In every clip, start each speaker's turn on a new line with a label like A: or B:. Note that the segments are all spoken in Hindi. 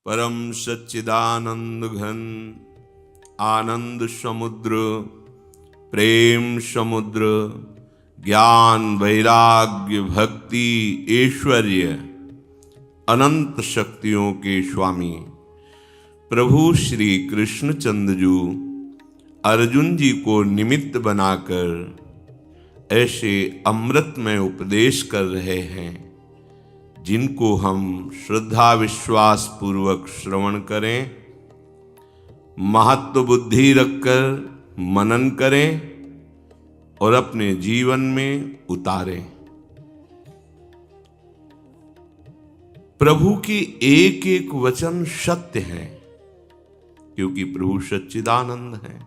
A: परम सच्चिदानंद घन आनंद समुद्र, प्रेम समुद्र, ज्ञान वैराग्य भक्ति ऐश्वर्य अनंत शक्तियों के स्वामी प्रभु श्री कृष्णचंद्र अर्जुन जी को निमित्त बनाकर ऐसे अमृतमय उपदेश कर रहे हैं, जिनको हम श्रद्धा विश्वास पूर्वक श्रवण करें, महत्व बुद्धि रखकर मनन करें और अपने जीवन में उतारें। प्रभु की एक एक वचन सत्य है, क्योंकि प्रभु सच्चिदानंद है।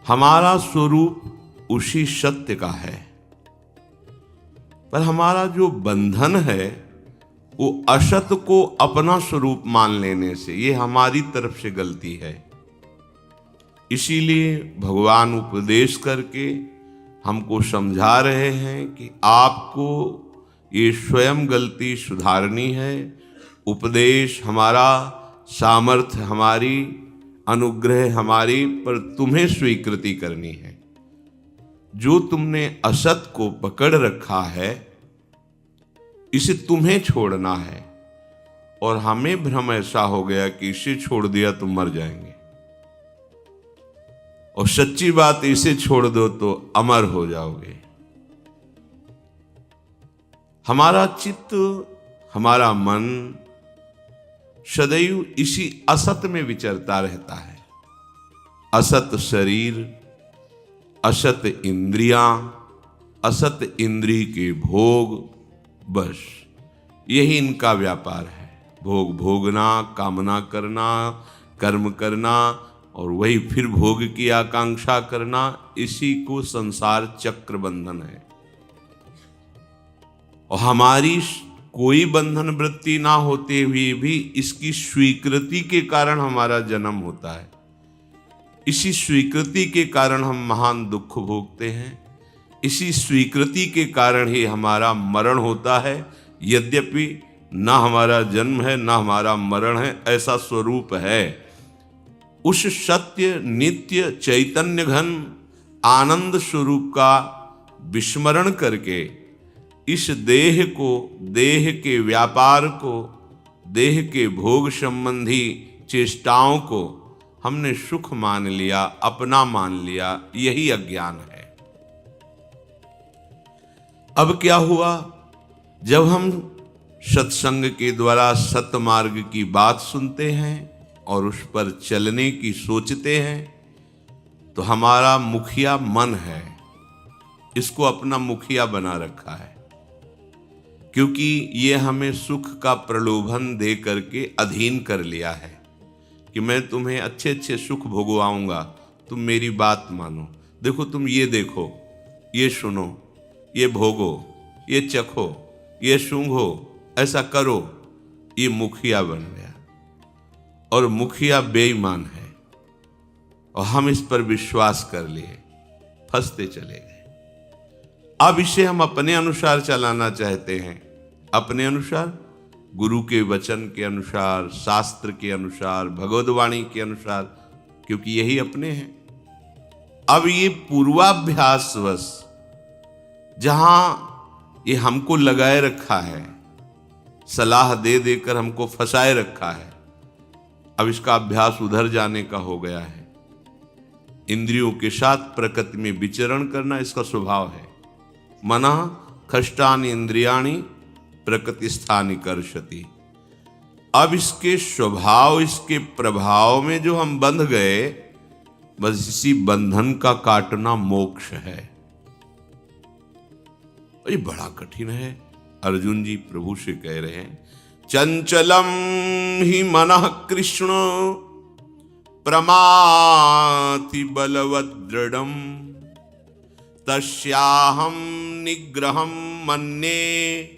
A: हमारा स्वरूप उसी सत्य का है, पर हमारा जो बंधन है वो असत को अपना स्वरूप मान लेने से, ये हमारी तरफ से गलती है। इसीलिए भगवान उपदेश करके हमको समझा रहे हैं कि आपको ये स्वयं गलती सुधारनी है। उपदेश हमारा, सामर्थ्य हमारी, अनुग्रह हमारी, पर तुम्हें स्वीकृति करनी है। जो तुमने असत को पकड़ रखा है, इसे तुम्हें छोड़ना है। और हमें भ्रम ऐसा हो गया कि इसे छोड़ दिया तो मर जाएंगे, और सच्ची बात इसे छोड़ दो तो अमर हो जाओगे। हमारा चित्त, हमारा मन सदैव इसी असत में विचरता रहता है। असत शरीर, असत इंद्रियां, असत इंद्रिय के भोग, बस यही इनका व्यापार है। भोग भोगना, कामना करना, कर्म करना और वही फिर भोग की आकांक्षा करना, इसी को संसार चक्र बंधन है। और हमारी कोई बंधन वृत्ति ना होते हुए भी इसकी स्वीकृति के कारण हमारा जन्म होता है। इसी स्वीकृति के कारण हम महान दुख भोगते हैं। इसी स्वीकृति के कारण ही हमारा मरण होता है। यद्यपि ना हमारा जन्म है ना हमारा मरण है, ऐसा स्वरूप है। उस सत्य नित्य चैतन्य घन आनंद स्वरूप का विस्मरण करके इस देह को, देह के व्यापार को, देह के भोग संबंधी चेष्टाओं को हमने सुख मान लिया, अपना मान लिया। यही अज्ञान है। अब क्या हुआ? जब हम सत्संग के द्वारा सत्मार्ग की बात सुनते हैं और उस पर चलने की सोचते हैं, तो हमारा मुखिया मन है, इसको अपना मुखिया बना रखा है। क्योंकि ये हमें सुख का प्रलोभन दे करके अधीन कर लिया है कि मैं तुम्हें अच्छे अच्छे सुख भोगवाऊंगा, तुम मेरी बात मानो। देखो, तुम ये देखो, ये सुनो, ये भोगो, ये चखो, ये सूंघो, ऐसा करो। ये मुखिया बन गया, और मुखिया बेईमान है, और हम इस पर विश्वास कर लिए, फंसते चले गए। अब इसे हम अपने अनुसार चलाना चाहते हैं, अपने अनुसार, गुरु के वचन के अनुसार, शास्त्र के अनुसार, भगवद्वाणी के अनुसार, क्योंकि यही अपने हैं। अब ये पूर्वाभ्यासवश जहां ये हमको लगाए रखा है, सलाह दे देकर हमको फंसाए रखा है, अब इसका अभ्यास उधर जाने का हो गया है। इंद्रियों के साथ प्रकृति में विचरण करना इसका स्वभाव है। मनः खष्टानि इंद्रियाणि प्रकृति स्थानि कर्षति। अब इसके स्वभाव, इसके प्रभाव में जो हम बंध गए, बस इसी बंधन का काटना मोक्ष है। ये बड़ा कठिन है। अर्जुन जी प्रभु से कह रहे हैं, चंचलम ही मनः कृष्ण प्रमाथि बलवत् दृढ़म तस्याहं निग्रहं मन्ये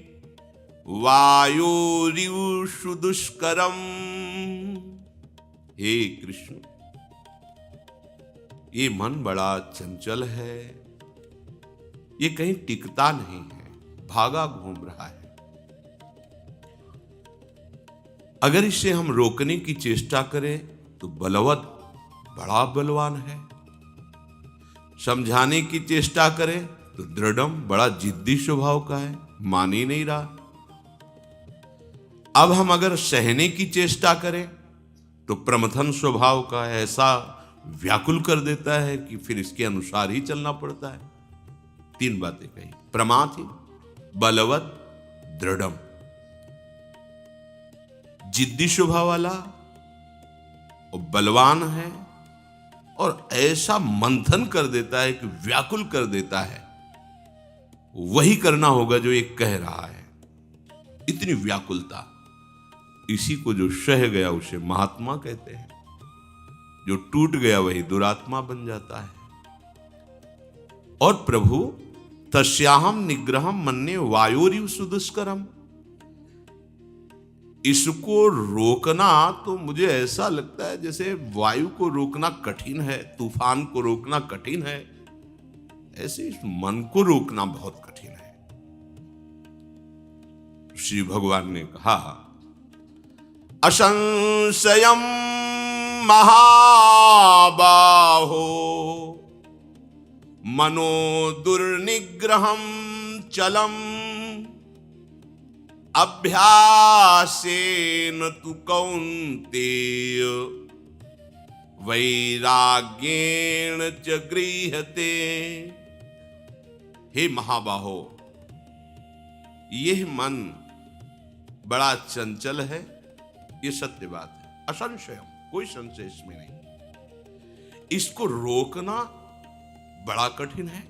A: वायुरिवु दुष्करम। हे कृष्ण, ये मन बड़ा चंचल है, ये कहीं टिकता नहीं है, भागा घूम रहा है। अगर इसे हम रोकने की चेष्टा करें तो बलवत बड़ा बलवान है, समझाने की चेष्टा करें तो दृढ़म बड़ा जिद्दी स्वभाव का है, मान ही नहीं रहा। अब हम अगर सहने की चेष्टा करें तो प्रमथन स्वभाव का है, ऐसा व्याकुल कर देता है कि फिर इसके अनुसार ही चलना पड़ता है। 3 बातें कही, प्रमाथि, बलवत, दृढ़म। जिद्दी स्वभाव वाला और बलवान है और ऐसा मंथन कर देता है कि व्याकुल कर देता है, वही करना होगा जो ये कह रहा है। इतनी व्याकुलता, इसी को जो सह गया उसे महात्मा कहते हैं, जो टूट गया वही दुरात्मा बन जाता है। और प्रभु तस्याहम निग्रहम मन्ये वायोरिव सुदुष्करम, इसको रोकना तो मुझे ऐसा लगता है जैसे वायु को रोकना कठिन है, तूफान को रोकना कठिन है, ऐसे इस मन को रोकना बहुत कठिन है। श्री भगवान ने कहा, असंशयम महाबाहो मनो दुर्निग्रहम चलम अभ्यासेन तु कौन्तेय वैराग्येण च गृह्यते। हे महाबाहो, यह मन बड़ा चंचल है, ये सत्य बात है, असंशय, कोई संशय इसमें नहीं। इसको रोकना बड़ा कठिन है,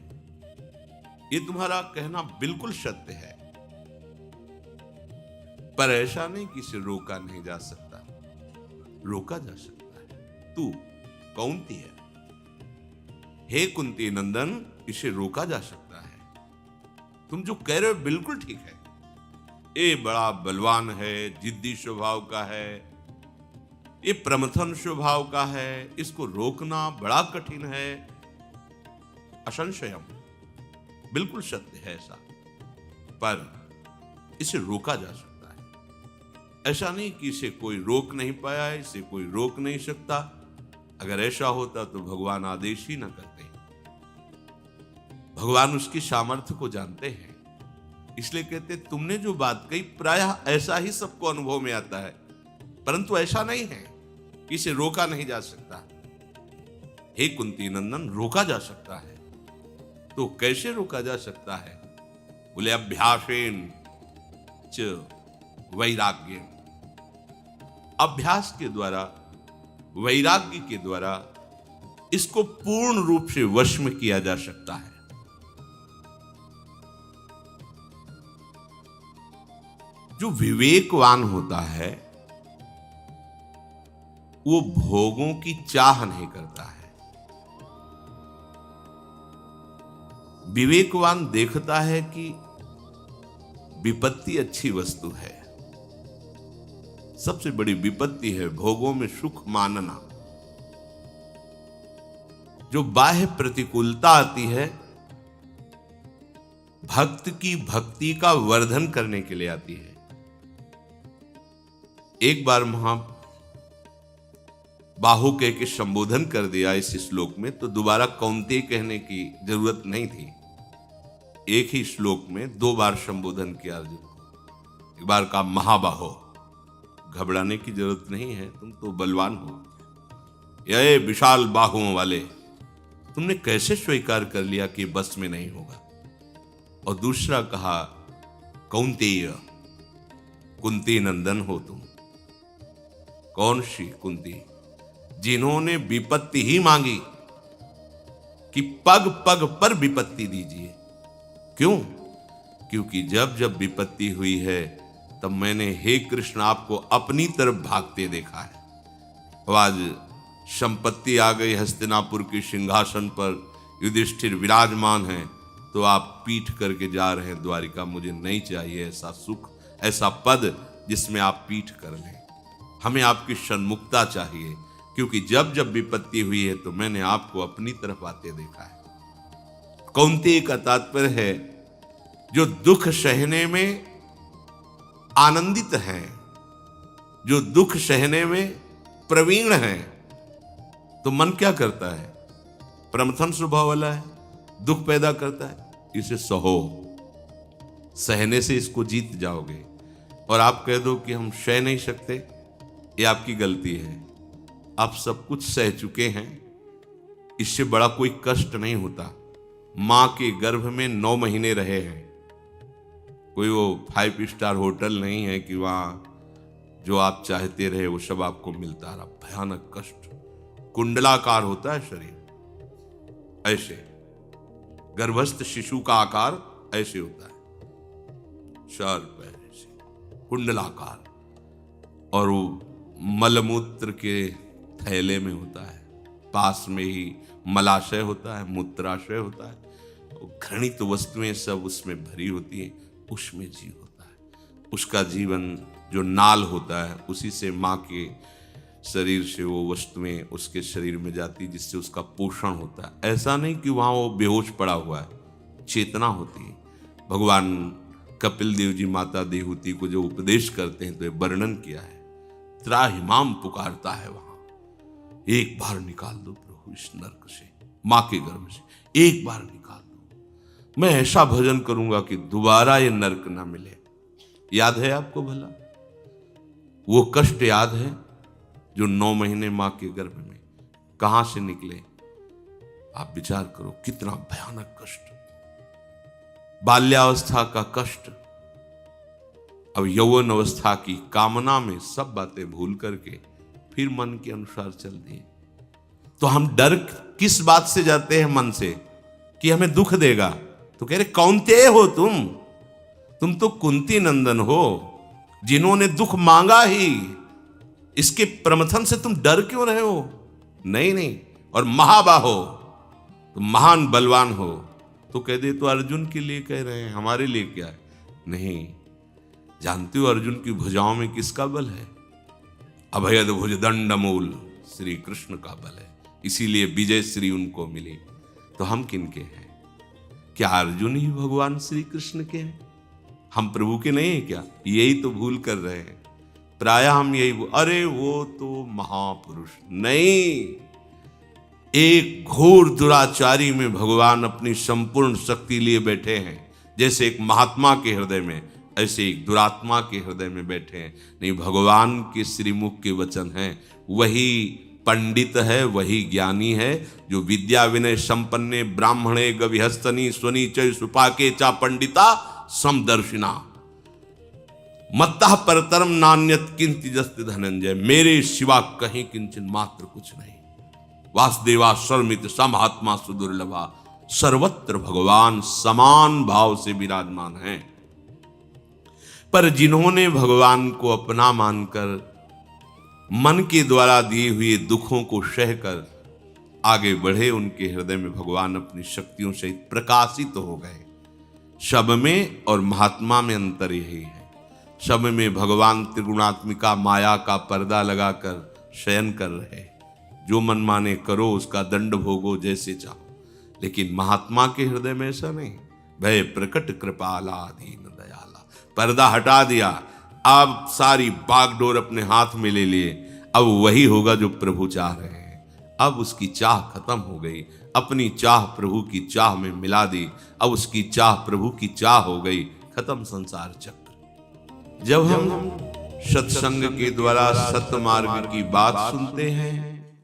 A: ये तुम्हारा कहना बिल्कुल सत्य है। पर ऐसा नहीं कि इसे रोका नहीं जा सकता, रोका जा सकता है। तू कौनती है, हे कुंती नंदन, इसे रोका जा सकता है। तुम जो कह रहे हो बिल्कुल ठीक है, ये बड़ा बलवान है, जिद्दी स्वभाव का है, ये प्रमथन स्वभाव का है, इसको रोकना बड़ा कठिन है। असंशयम, बिल्कुल सत्य है ऐसा, पर इसे रोका जा सकता है। ऐसा नहीं कि इसे कोई रोक नहीं पाया है, इसे कोई रोक नहीं सकता। अगर ऐसा होता तो भगवान आदेश ही ना करते। भगवान उसकी सामर्थ्य को जानते हैं, इसलिए कहते तुमने जो बात कही प्रायः ऐसा ही सबको अनुभव में आता है, परंतु ऐसा नहीं है कि इसे रोका नहीं जा सकता। हे कुंती नंदन, रोका जा सकता है। तो कैसे रोका जा सकता है? बोले अभ्यासेन च वैराग्य, अभ्यास के द्वारा, वैराग्य के द्वारा इसको पूर्ण रूप से वश में किया जा सकता है। जो विवेकवान होता है वो भोगों की चाह नहीं करता है। विवेकवान देखता है कि विपत्ति अच्छी वस्तु है, सबसे बड़ी विपत्ति है भोगों में सुख मानना। जो बाह्य प्रतिकूलता आती है भक्त की भक्ति का वर्धन करने के लिए आती है। एक बार बाहु कह के संबोधन कर दिया इस श्लोक में, तो दोबारा कौन्तेय कहने की जरूरत नहीं थी। एक ही श्लोक में 2 बार संबोधन किया अर्जुन। एक बार कहा महाबाहो, घबराने की जरूरत नहीं है, तुम तो बलवान हो, ये विशाल बाहुओं वाले, तुमने कैसे स्वीकार कर लिया कि बस में नहीं होगा। और दूसरा कहा कौन्तेय, कुंती नंदन हो तुम। कौन सी कुंती? जिन्होंने विपत्ति ही मांगी कि पग पग पर विपत्ति दीजिए। क्यों? क्योंकि जब जब विपत्ति हुई है तब मैंने हे कृष्ण आपको अपनी तरफ भागते देखा है। अब आज संपत्ति आ गई, हस्तिनापुर के सिंहासन पर युधिष्ठिर विराजमान हैं, तो आप पीठ करके जा रहे हैं द्वारिका। मुझे नहीं चाहिए ऐसा सुख, ऐसा पद जिसमें आप पीठ कर लें। हमें आपकी सन्मुखता चाहिए, क्योंकि जब जब विपत्ति हुई है तो मैंने आपको अपनी तरफ आते देखा है। कौन्तेय का तात्पर्य है जो दुख सहने में आनंदित हैं, जो दुख सहने में प्रवीण है, तो मन क्या करता है? प्रमथन स्वभाव वाला है, दुख पैदा करता है, इसे सहो। सहने से इसको जीत जाओगे। और आप कह दो कि हम सह नहीं सकते, ये आपकी गलती है। आप सब कुछ सह चुके हैं, इससे बड़ा कोई कष्ट नहीं होता। मां के गर्भ में 9 महीने रहे हैं, कोई वो 5 स्टार होटल नहीं है कि वहां जो आप चाहते रहे वो सब आपको मिलता रहा। भयानक कष्ट, कुंडलाकार होता है शरीर, ऐसे गर्भस्थ शिशु का आकार ऐसे होता है, सर पैर ऐसे कुंडलाकार, और वो मलमूत्र के थैले में होता है, पास में ही मलाशय होता है, मूत्राशय होता है, घृणित वस्तुएं सब उसमें भरी होती हैं, उसमें जीव होता है। उसका जीवन जो नाल होता है, उसी से माँ के शरीर से वो वस्तुएं उसके शरीर में जाती, जिससे उसका पोषण होता है। ऐसा नहीं कि वहाँ वो बेहोश पड़ा हुआ है, चेतना होती है। भगवान कपिल देव जी माता देहूति को जो उपदेश करते हैं तो ये वर्णन किया है, त्राहिमाम पुकारता है वहां, एक बार निकाल दो प्रभु इस नरक से, माँ के गर्भ से एक बार निकाल दो, मैं ऐसा भजन करूंगा कि दोबारा ये नरक ना मिले। याद है आपको भला वो कष्ट? याद है जो 9 महीने माँ के गर्भ में कहां से निकले? आप विचार करो कितना भयानक कष्ट, बाल्यावस्था का कष्ट, अब यौवन अवस्था की कामना में सब बातें भूल करके फिर मन के अनुसार चल दिए। तो हम डर किस बात से जाते हैं मन से कि हमें दुख देगा? तो कह रहे कौनते हो तुम तो कुंती नंदन हो, जिन्होंने दुख मांगा ही, इसके प्रमथन से तुम डर क्यों रहे हो? नहीं, और महाबाहो, तुम महान बलवान हो। तो कह दे तो अर्जुन के लिए कह रहे हैं, हमारे लिए क्या है? नहीं, जानते हो अर्जुन की भुजाओं में किसका बल है? अभयद भुज दंड मूल श्री कृष्ण का बल है, इसीलिए विजय श्री उनको मिली। तो हम किनके हैं? क्या अर्जुन ही भगवान श्री कृष्ण के हैं? हम प्रभु के नहीं है क्या? यही तो भूल कर रहे हैं प्राय हम, यही अरे वो तो महापुरुष नहीं, एक घोर दुराचारी में भगवान अपनी संपूर्ण शक्ति लिए बैठे हैं। जैसे एक महात्मा के हृदय में, ऐसे एक दुरात्मा के हृदय में बैठे हैं। नहीं, भगवान के श्रीमुख के वचन हैं, वही पंडित है, वही ज्ञानी है, जो विद्या विनय संपन्ने ब्राह्मणे गविहस्तनी स्वनी चय सुपाके चा पंडिता समदर्शिना मत्तः परतरम नान्यत किंति जस्ति धनंजय, मेरे सिवा कहीं किंचन मात्र कुछ नहीं। वासुदेवा सर्वमित समहात्मा सुदुर्लभा, सर्वत्र भगवान समान भाव से विराजमान हैं। पर जिन्होंने भगवान को अपना मानकर मन के द्वारा दिए हुए दुखों को सहकर आगे बढ़े, उनके हृदय में भगवान अपनी शक्तियों से प्रकाशित हो गए। शब में और महात्मा में अंतर यही है, शब में भगवान त्रिगुणात्मिका माया का पर्दा लगाकर शयन कर रहे, जो मन माने करो, उसका दंड भोगो जैसे चाहो। लेकिन महात्मा के हृदय में ऐसा नहीं, भय प्रकट कृपाला दीन दयाला, पर्दा हटा दिया, अब सारी बागडोर अपने हाथ में ले लिए। अब वही होगा जो प्रभु चाह रहे हैं। अब उसकी चाह खत्म हो गई, अपनी चाह प्रभु की चाह में मिला दी, अब उसकी चाह प्रभु की चाह हो गई, खत्म संसार चक्र। जब हम सत्संग के द्वारा सत्मार्ग की बात सुनते हैं